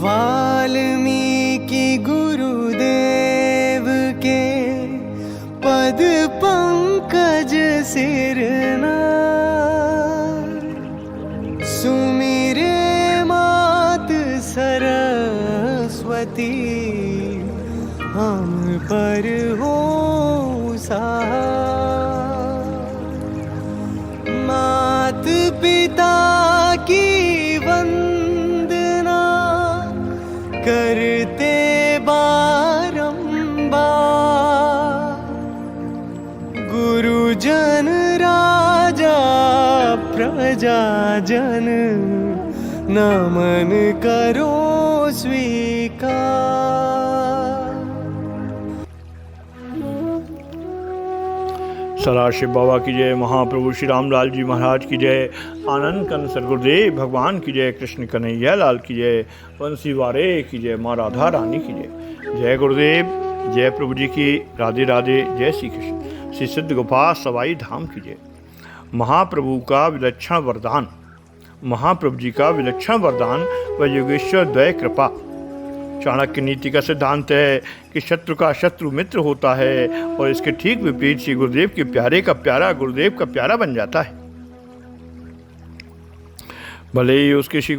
वाल्मीकि गुरुदेव के पद पंकज सिरना, सुमिरे मात सरस्वती, हम पर हो सहाय। मात पिता की वंदना करते बारंबार, गुरुजन राजा प्रजाजन, नमन करो स्वीकार। सदाशिव बाबा की जय, महाप्रभु श्री रामलाल जी महाराज की जय, आनंद कंद सदगुरुदेव भगवान की जय, कृष्ण कन्हैया लाल की जय, बंसी वारे की जय, माँ राधा रानी की जय। जय गुरुदेव, जय प्रभु जी की, राधे राधे, जय श्री कृष्ण। श्री सिद्ध गोपाल सवाई धाम की जय। महाप्रभु का विलक्षण वरदान, महाप्रभु जी का विलक्षण वरदान व योगेश्वर द्वय कृपा। चाणक्य नीति का सिद्धांत है कि शत्रु का शत्रु मित्र होता है और इसके ठीक विपरीत श्री गुरुदेव के प्यारे का प्यारा गुरुदेव का प्यारा बन जाता है। भले ही उसकी श्री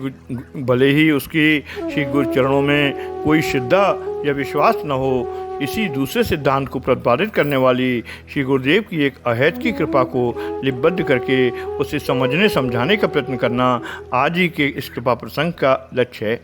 गुरु चरणों में कोई श्रद्धा या विश्वास न हो, इसी दूसरे सिद्धांत को प्रतिपादित करने वाली श्री गुरुदेव की एक अहैत की कृपा को लिपिबद्ध करके उसे समझने समझाने का प्रयत्न करना आज ही के इस कृपा प्रसंग का लक्ष्य है।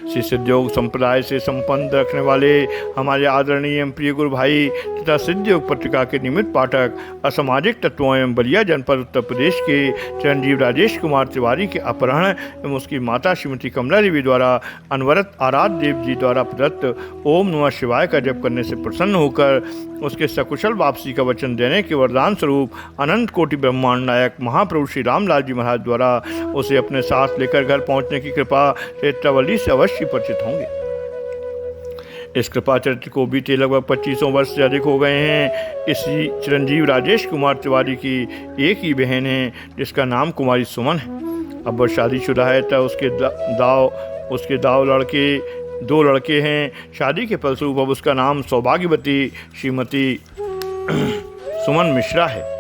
श्री सिद्धयोग संप्रदाय से संपन्न रखने वाले हमारे आदरणीय एवं प्रिय गुरु भाई तथा सिद्धयोग पत्रिका के नियमित पाठक, असामाजिक तत्वों एवं बलिया जनपद उत्तर प्रदेश के चिरंजीव राजेश कुमार तिवारी के अपहरण एवं उसकी माता श्रीमती कमला देवी द्वारा अनवरत आराध्य देव जी द्वारा प्रदत्त ओम नमः शिवाय का जप करने से प्रसन्न होकर उसके सकुशल वापसी का वचन देने के वरदान स्वरूप अनंत कोटि ब्रह्मांड नायक महाप्रभु श्री रामलाल जी महाराज द्वारा उसे अपने साथ लेकर घर पहुँचने की कृपा क्षेत्रावली से अवश्य परिचित होंगे। इस कृपा चरित्र को बीते लगभग 25 वर्ष से अधिक हो गए हैं। इसी चिरंजीव राजेश कुमार तिवारी की एक ही बहन है जिसका नाम कुमारी सुमन है। अब वह शादीशुदा है तथा उसके दो लड़के हैं। शादी के फलस्वरूप अब उसका नाम सौभाग्यवती श्रीमती सुमन मिश्रा है,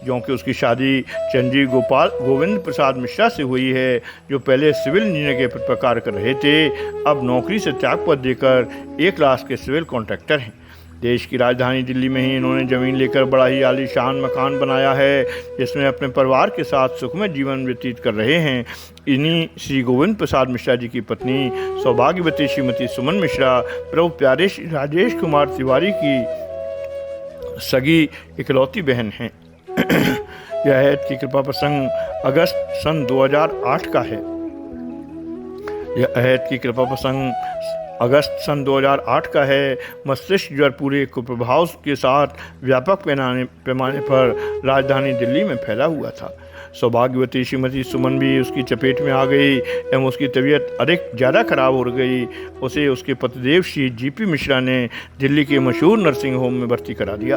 क्योंकि उसकी शादी चिरंजीव गोविंद प्रसाद मिश्रा से हुई है, जो पहले सिविल इंजीनियर के पद पर कार्य कर रहे थे, अब नौकरी से त्यागपत्र देकर 1 क्लास के सिविल कॉन्ट्रैक्टर हैं। देश की राजधानी दिल्ली में ही इन्होंने ज़मीन लेकर बड़ा ही आलीशान मकान बनाया है, जिसमें अपने परिवार के साथ सुखमय जीवन व्यतीत कर रहे हैं। इन्हीं श्री गोविंद प्रसाद मिश्रा जी की पत्नी सौभाग्यवती श्रीमती सुमन मिश्रा प्रभु प्यारे श्री राजेश कुमार तिवारी की सगी इकलौती बहन हैं। यह अहैत की कृपा प्रसंग अगस्त सन 2008 का है। यह अहैत की कृपा प्रसंग अगस्त सन 2008 का है। मस्तिष्क ज्वर पूरे कुप्रभाव के साथ व्यापक पैमाने पर राजधानी दिल्ली में फैला हुआ था। सौभाग्यवती श्रीमती सुमन भी उसकी चपेट में आ गई एवं उसकी तबीयत अधिक ज़्यादा खराब हो गई। उसे उसके पतिदेव श्री जीपी मिश्रा ने दिल्ली के मशहूर नर्सिंग होम में भर्ती करा दिया।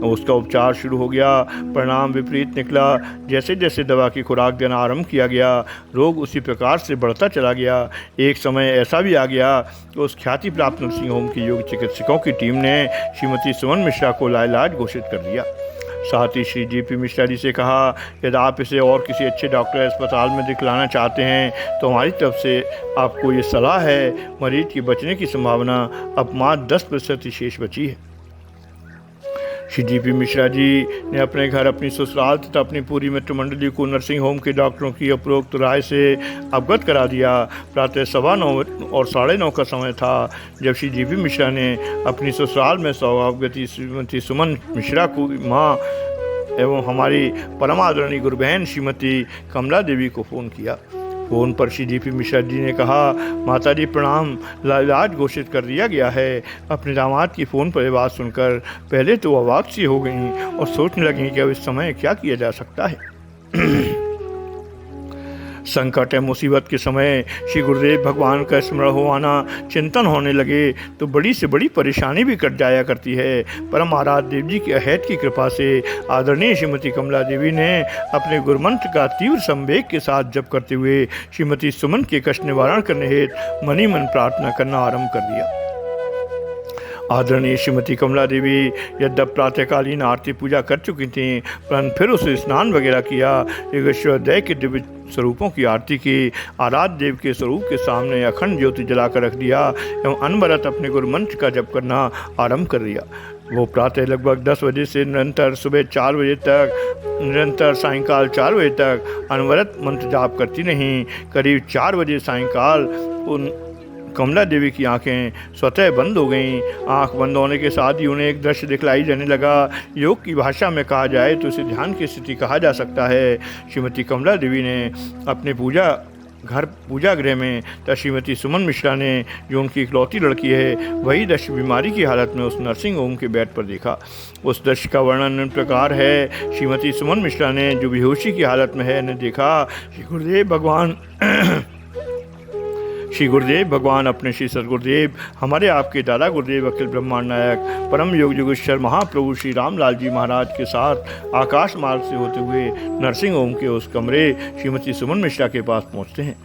उसका उपचार शुरू हो गया। परिणाम विपरीत निकला। जैसे जैसे दवा की खुराक देना आरंभ किया गया, रोग उसी प्रकार से बढ़ता चला गया। एक समय ऐसा भी आ गया कि उस ख्याति प्राप्त नर्सिंग होम की योग चिकित्सकों की टीम ने श्रीमती सुमन मिश्रा को लाइलाज घोषित कर दिया। साथ ही श्री जीपी मिश्रा जी से कहा, यदि आप इसे और किसी अच्छे डॉक्टर अस्पताल में दिखलाना चाहते हैं तो हमारी तरफ से आपको ये सलाह है। मरीज के बचने की संभावना अब मात्र 10% ही शेष बची है। श्री जीपी मिश्रा जी ने अपने घर, अपनी ससुराल तथा अपनी पूरी मित्र मंडली को नर्सिंग होम के डॉक्टरों की उपरोक्त राय से अवगत करा दिया। प्रातः 9:15 और 9:30 का समय था जब श्री जीपी मिश्रा ने अपनी ससुराल में सौभाग्यवती श्रीमती सुमन मिश्रा को माँ एवं हमारी परम आदरणीय गुरु बहन श्रीमती कमला देवी को फ़ोन किया। फ़ोन पर श्री जीपी मिश्रा जी ने कहा, माता जी प्रणाम, लाइलाज घोषित कर दिया गया है। अपने दामाद की फ़ोन पर यह बात सुनकर पहले तो अवाक सी हो गईं और सोचने लगीं कि अब इस समय क्या किया जा सकता है। संकट एवं मुसीबत के समय श्री गुरुदेव भगवान का स्मरण हो आना, चिंतन होने लगे तो बड़ी से बड़ी परेशानी भी कट जाया करती है। परम आराध्य देव जी की अहैत की कृपा से आदरणीय श्रीमती कमला देवी ने अपने गुरुमंत्र का तीव्र संवेग के साथ जप करते हुए श्रीमती सुमन के कष्ट निवारण करने हेतु मनी मन प्रार्थना करना आरंभ कर दिया। आदरणीय श्रीमती कमला देवी यद्यप प्रातःकालीन आरती पूजा कर चुकी थीं, परंतु फिर उसे स्नान वगैरह किया, ईश्वरदय के दिव्य स्वरूपों की आरती की, आराध्य देव के स्वरूप के सामने अखंड ज्योति जलाकर रख दिया एवं अनवरत अपने गुरु मंत्र का जप करना आरंभ कर दिया। वो प्रातः लगभग 10 बजे से निरंतर सुबह 4 बजे तक, निरंतर सायंकाल 4 बजे तक अनवरत मंत्र जाप करती रहीं। करीब 4 बजे सायंकाल उन कमला देवी की आंखें स्वतः बंद हो गईं। आंख बंद होने के साथ ही उन्हें एक दृश्य दिखलाई देने लगा। योग की भाषा में कहा जाए तो इसे ध्यान की स्थिति कहा जा सकता है। श्रीमती कमला देवी ने अपने पूजा गृह में तथा श्रीमती सुमन मिश्रा ने, जो उनकी इकलौती लड़की है, वही दृश्य बीमारी की हालत में उस नर्सिंग होम के बेड पर देखा। उस दृश्य का वर्णन इस प्रकार है। श्रीमती सुमन मिश्रा ने, जो बेहोशी की हालत में है, ने देखा श्री गुरुदेव भगवान अपने श्री सदगुरुदेव, हमारे आपके दादा गुरुदेव अखिल ब्रह्मांड नायक परम योग योगेश्वर महाप्रभु श्री रामलाल जी महाराज के साथ आकाश मार्ग से होते हुए नर्सिंग होम के उस कमरे श्रीमती सुमन मिश्रा के पास पहुंचते हैं।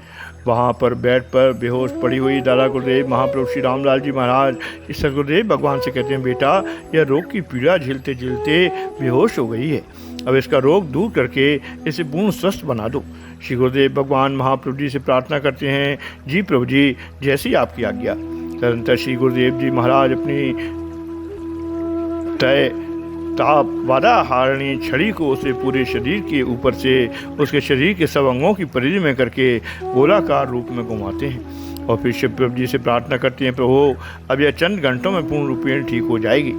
वहाँ पर बेड पर बेहोश पड़ी हुई दादा गुरुदेव महाप्रभु श्री रामलाल जी महाराज इस सदगुरुदेव भगवान से कहते हैं, बेटा, यह रोग की पीड़ा झेलते झेलते बेहोश हो गई है। अब इसका रोग दूर करके इसे पूर्ण स्वस्थ बना दो। श्री गुरुदेव भगवान महाप्रभु जी से प्रार्थना करते हैं, जी प्रभु जी, जैसी आपकी आज्ञा। तदनंतर श्री गुरुदेव जी महाराज अपनी तय ताप वादा हारणी छड़ी को उसे पूरे शरीर के ऊपर से उसके शरीर के सब अंगों की परिधि में करके गोलाकार रूप में घुमाते हैं और फिर शिव प्रभु जी से प्रार्थना करते हैं, प्रभु, अब यह चंद घंटों में पूर्ण रूपेण ठीक हो जाएगी।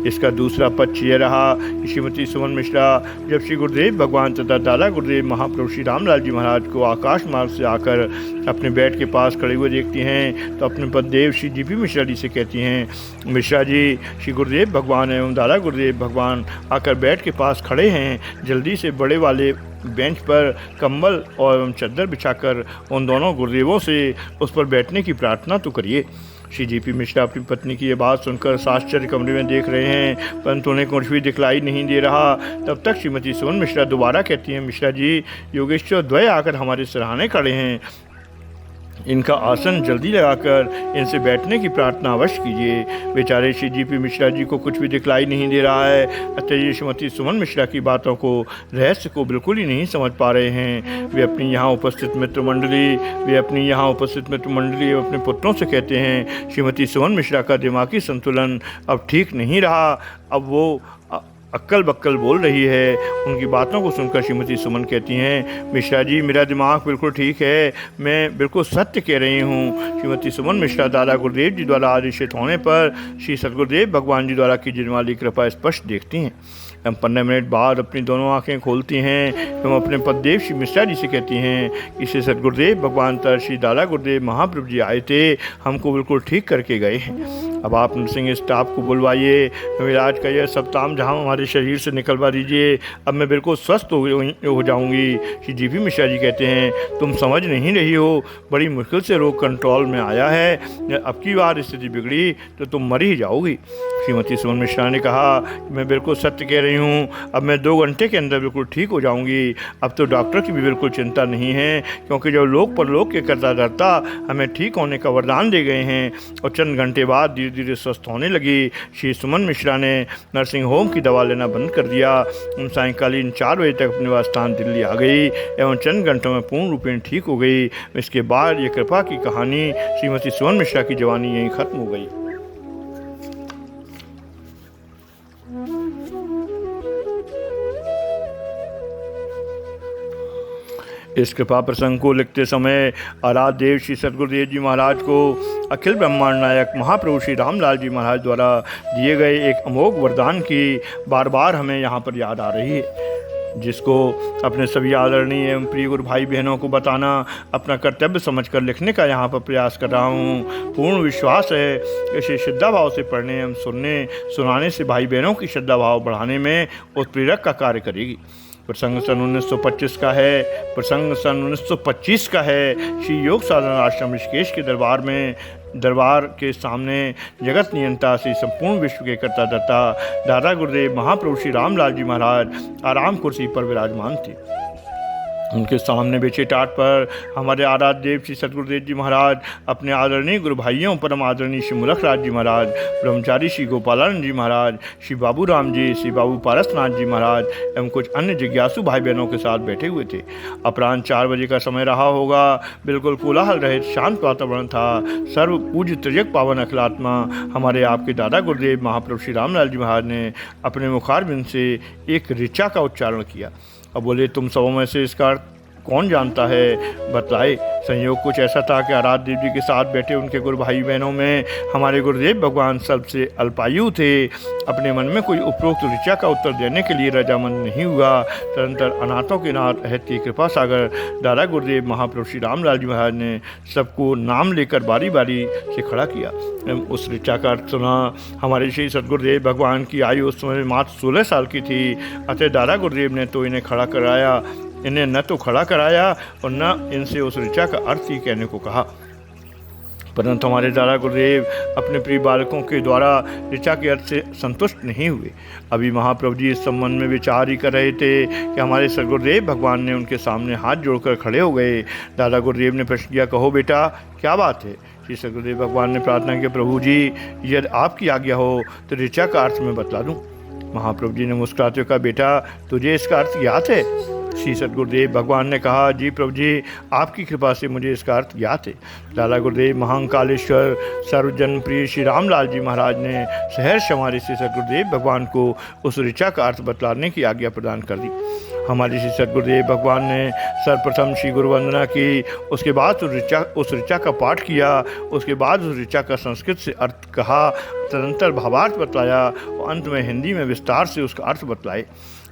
इसका दूसरा पक्ष यह रहा कि श्रीमती सुमन मिश्रा जब श्री गुरुदेव भगवान तथा दादा गुरुदेव महाप्रभु श्री रामलाल जी महाराज को आकाश मार्ग से आकर अपने बेड के पास खड़े हुए देखती हैं तो अपने पतिदेव श्री जीपी मिश्रा जी से कहती हैं, मिश्रा जी, श्री गुरुदेव भगवान एवं दादा गुरुदेव भगवान आकर बेड के पास खड़े हैं, जल्दी से बड़े वाले बेंच पर कंबल और चादर बिछाकर उन दोनों गुरुदेवों से उस पर बैठने की प्रार्थना तो करिए। श्री जीपी मिश्रा अपनी पत्नी की ये बात सुनकर साश्चर्य कमरे में देख रहे हैं, परंतु उन्हें कुछ भी दिखलाई नहीं दे रहा। तब तक श्रीमती सुमन मिश्रा दोबारा कहती हैं, मिश्रा जी, योगेश्वर द्वय आकर हमारे सराहने खड़े हैं, इनका आसन जल्दी लगाकर इनसे बैठने की प्रार्थना अवश्य कीजिए। बेचारे श्री जीपी मिश्रा जी को कुछ भी दिखलाई नहीं दे रहा है। अतः ये श्रीमती सुमन मिश्रा की बातों को, रहस्य को बिल्कुल ही नहीं समझ पा रहे हैं। वे अपनी यहाँ उपस्थित मित्र मंडली अपने पुत्रों से कहते हैं, श्रीमती सुमन मिश्रा का दिमागी संतुलन अब ठीक नहीं रहा, अब वो अक्कल बक्कल बोल रही है। उनकी बातों को सुनकर श्रीमती सुमन कहती हैं, मिश्रा जी, मेरा दिमाग बिल्कुल ठीक है, मैं बिल्कुल सत्य कह रही हूँ। श्रीमती सुमन मिश्रा दादा गुरुदेव जी द्वारा आदेशित होने पर श्री सदगुरुदेव भगवान जी द्वारा की जाने वाली कृपा स्पष्ट देखती हैं। हम 15 मिनट बाद अपनी दोनों आंखें खोलती हैं एवं अपने पतिदेव श्री मिश्रा जी से कहती हैं कि श्री सदगुरुदेव भगवान तर श्री दादा गुरुदेव महाप्रभु जी आए थे, हमको बिल्कुल ठीक करके गए हैं। अब आप नर्सिंग स्टाफ को बुलवाइए, इलाज का यह सब ताम झाम हमारे शरीर से निकलवा दीजिए, अब मैं बिल्कुल स्वस्थ हो जाऊंगी। श्री जीपी मिश्रा जी कहते हैं, तुम समझ नहीं रही हो, बड़ी मुश्किल से रोग कंट्रोल में आया है, अब की बार स्थिति बिगड़ी तो तुम मर ही जाओगी। श्रीमती सुमन मिश्रा ने कहा कि मैं बिल्कुल सत्य कह रही हूँ, अब मैं 2 घंटे के अंदर बिल्कुल ठीक हो जाऊंगी। अब तो डॉक्टर की भी बिल्कुल चिंता नहीं है, क्योंकि जो लोक परलोक के करता धरता हमें ठीक होने का वरदान दे गए हैं और चंद घंटे बाद धीरे धीरे स्वस्थ होने लगी। श्री सुमन मिश्रा ने नर्सिंग होम की दवा लेना बंद कर दिया। उन सायंकालीन 4 बजे तक अपने निवास स्थान दिल्ली आ गई एवं चंद घंटों में पूर्ण रूपेण ठीक हो गई। इसके बाद ये कृपा की कहानी श्रीमती सुमन मिश्रा की जवानी यहीं खत्म हो गई। इस कृपा प्रसंग को लिखते समय आराध्य देव श्री सदगुरुदेव जी महाराज को अखिल ब्रह्मांड नायक महाप्रभु श्री रामलाल जी महाराज द्वारा दिए गए एक अमोघ वरदान की बार बार हमें यहाँ पर याद आ रही है, जिसको अपने सभी आदरणीय एवं प्रिय गुरु भाई बहनों को बताना अपना कर्तव्य समझकर लिखने का यहाँ पर प्रयास कर रहा हूँ। पूर्ण विश्वास है कि इसे श्रद्धा भाव से पढ़ने एवं सुनाने से भाई बहनों की श्रद्धा भाव बढ़ाने में उत्प्रेरक का कार्य करेगी। प्रसंग सन 1925 का है। प्रसंग सन 1925 का है। श्री योग साधना आश्रम ऋषिकेश के दरबार के सामने जगत नियंता से संपूर्ण विश्व के कर्ता दत्ता दादा गुरुदेव महाप्रभु श्री रामलाल जी महाराज आराम कुर्सी पर विराजमान थे। उनके सामने बेचे टाट पर हमारे आराध्य देव श्री सतगुरुदेव जी महाराज अपने आदरणीय गुरु भाइयों परम आदरणीय श्री मुलख राज जी महाराज, ब्रह्मचारी श्री गोपालानंद जी महाराज, श्री बाबू राम जी, श्री बाबू पारसनाथ जी महाराज एवं कुछ अन्य जिज्ञासु भाई बहनों के साथ बैठे हुए थे। अपराह्न 4 बजे का समय रहा होगा। बिल्कुल कोलाहल रहित शांत वातावरण था। सर्व पूज्य त्रिजग पावन अखिलात्मा हमारे आपके दादा गुरुदेव महाप्रभु श्री रामलाल जी महाराज ने अपने मुखारबिंद से एक ऋचा का उच्चारण किया। अब बोले, तुम सबों में से इसका अर्थ कौन जानता है, बतलाए। संयोग कुछ ऐसा था कि आराध्य देव जी के साथ बैठे उनके गुरु भाई बहनों में हमारे गुरुदेव भगवान सबसे अल्पायु थे। अपने मन में कोई उपरोक्त ऋचा का उत्तर देने के लिए रजामंद नहीं हुआ। तदंतर अनाथों के नाथ अहत की कृपा सागर दादा गुरुदेव महाप्रभु श्री रामलाल जी महाराज ने सबको नाम लेकर बारी बारी से खड़ा किया। उस ऋचा का अर्थ सुना। हमारे श्री सतगुरुदेव भगवान की आयु उस समय मात्र 16 साल की थी। अतः दादा गुरुदेव ने तो इन्हें खड़ा कराया, इन्हें न तो खड़ा कराया और न इनसे उस ऋचा का अर्थ ही कहने को कहा। परंतु हमारे दादा गुरुदेव अपने प्रिय बालकों के द्वारा ऋचा के अर्थ से संतुष्ट नहीं हुए। अभी महाप्रभु जी इस संबंध में विचार ही कर रहे थे कि हमारे सदगुरुदेव भगवान ने उनके सामने हाथ जोड़कर खड़े हो गए। दादा गुरुदेव ने प्रश्न किया, कहो बेटा क्या बात है। श्री सदगुरुदेव भगवान ने प्रार्थना की, प्रभु जी यदि आपकी आज्ञा हो तो ऋचा का अर्थ मैं बतला दूँ। महाप्रभु जी ने मुस्कुराते हुए कहा, बेटा तुझे इसका अर्थ ज्ञात है। श्री सतगुरुदेव भगवान ने कहा, जी प्रभु जी आपकी कृपा से मुझे इसका अर्थ ज्ञात है। लाला गुरुदेव महाकालेश्वर सर्वजन प्रिय श्री रामलाल जी महाराज ने सहर्ष हमारे श्री सतगुरुदेव भगवान को उस ऋचा का अर्थ बतलाने की आज्ञा प्रदान कर दी। हमारे श्री सतगुरुदेव भगवान ने सर्वप्रथम श्री गुरु वंदना की, उसके बाद उस ऋचा का पाठ किया, उसके बाद उस ऋचा का संस्कृत से अर्थ कहा, तदंतर भावार्थ बतलाया और अंत में हिंदी में विस्तार से उसका अर्थ बतलाए।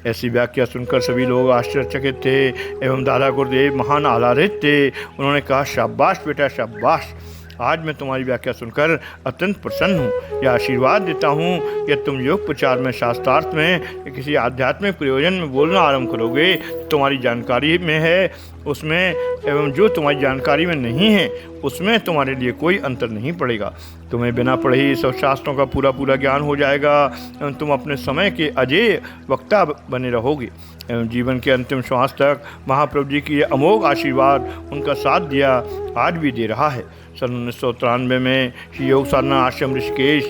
ऐसी व्याख्या सुनकर सभी लोग आश्चर्यचकित थे एवं दादा गुरुदेव महान आह्लादित थे। उन्होंने कहा, शाबाश बेटा शाबाश, आज मैं तुम्हारी व्याख्या सुनकर अत्यंत प्रसन्न हूँ। यह आशीर्वाद देता हूँ कि तुम योग प्रचार में, शास्त्रार्थ में या किसी आध्यात्मिक प्रयोजन में बोलना आरंभ करोगे तुम्हारी जानकारी में है उसमें एवं जो तुम्हारी जानकारी में नहीं है उसमें तुम्हारे लिए कोई अंतर नहीं पड़ेगा। तुम्हें बिना पढ़े ही सब शास्त्रों का पूरा ज्ञान हो जाएगा एवं तुम अपने समय के अजेय वक्ता बने रहोगे एवं जीवन के अंतिम श्वास तक महाप्रभु जी की अमोघ आशीर्वाद उनका साथ दिया, आज भी दे रहा है। सन 1993 में श्री योग साधना आश्रम ऋषिकेश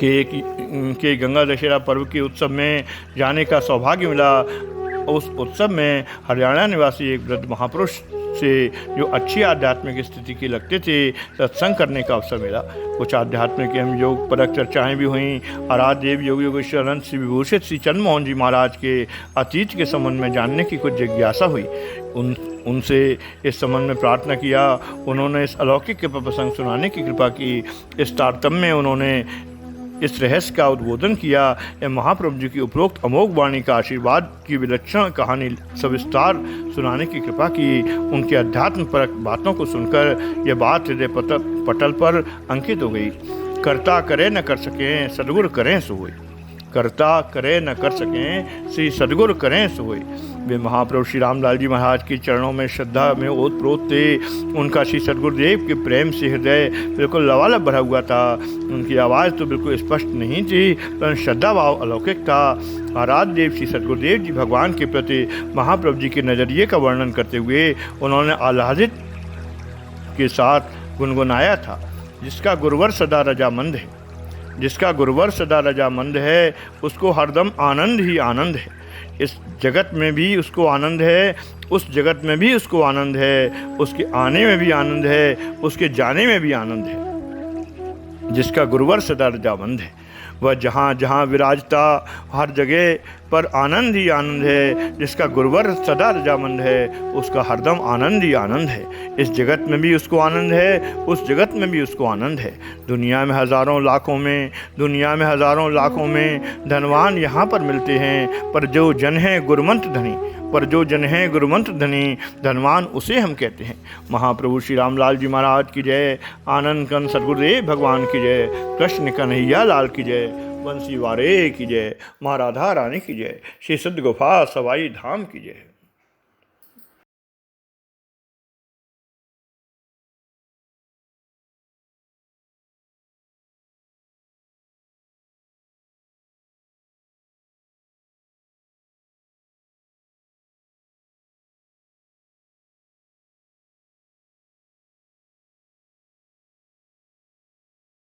के गंगा दशहरा पर्व के उत्सव में जाने का सौभाग्य मिला। उस उत्सव में हरियाणा निवासी एक वृद्ध महापुरुष से जो अच्छी आध्यात्मिक स्थिति के लगते थे सत्संग करने का अवसर मिला। कुछ आध्यात्मिक एवं योग परक चर्चाएँ भी हुईं। आराध्य देव योग योगेश्वर अनंत श्री विभूषित श्री चंद्रमोहन जी महाराज के अतीत के संबंध में जानने की कुछ जिज्ञासा हुई। उनसे इस संबंध में प्रार्थना किया। उन्होंने इस अलौकिक कृपा प्रसंग सुनाने की कृपा की। इस तारतम्य में उन्होंने इस रहस्य का उद्बोधन किया एवं महाप्रभु जी की उपरोक्त अमोघ वाणी का आशीर्वाद की विलक्षण कहानी सविस्तार सुनाने की कृपा की। उनके अध्यात्म परक बातों को सुनकर यह बात हृदय पटल पर अंकित हो गई। कर्ता करे न कर सकें सदगुरु करें सो होय। कर्ता करे न कर सकें श्री सदगुरु करें सो होय। वे महाप्रभु श्री रामलाल जी महाराज के चरणों में श्रद्धा में ओतप्रोत थे। उनका श्री सदगुरुदेव के प्रेम से हृदय बिल्कुल लबालब भरा हुआ था। उनकी आवाज़ तो बिल्कुल स्पष्ट नहीं थी परंतु श्रद्धा भाव अलौकिक था। आराध्य देव श्री सदगुरुदेव जी भगवान के प्रति महाप्रभु जी के नज़रिए का वर्णन करते हुए उन्होंने आह्लादित के साथ गुनगुनाया था, जिसका गुरुवर सदा रजामंद है, जिसका गुरुवर सदा रजामंद है उसको हरदम आनंद ही आनंद है। इस जगत में भी उसको आनंद है, उस जगत में भी उसको आनंद है, उसके आने में भी आनंद है, उसके जाने में भी आनंद है। जिसका गुरुवर सदा रजामंद है वह जहाँ जहाँ विराजता हर जगह पर आनंद ही आनंद है। जिसका गुरुवर सदा रजामंद है उसका हरदम आनंद ही आनंद है। इस जगत में भी उसको आनंद है, उस जगत में भी उसको आनंद है। दुनिया में हज़ारों लाखों में धनवान यहाँ पर मिलते हैं, पर जो जन है गुरुमंत्र धनी धनवान उसे हम कहते हैं। महाप्रभु श्री रामलाल जी महाराज की जय। आनंद कंद सदगुरुदेव भगवान की जय। कृष्ण कन्हैया लाल की जय। बंसी वारे की जय, माँ राधा रानी की जय, श्री सिद्ध गुफा सवाई धाम की जय।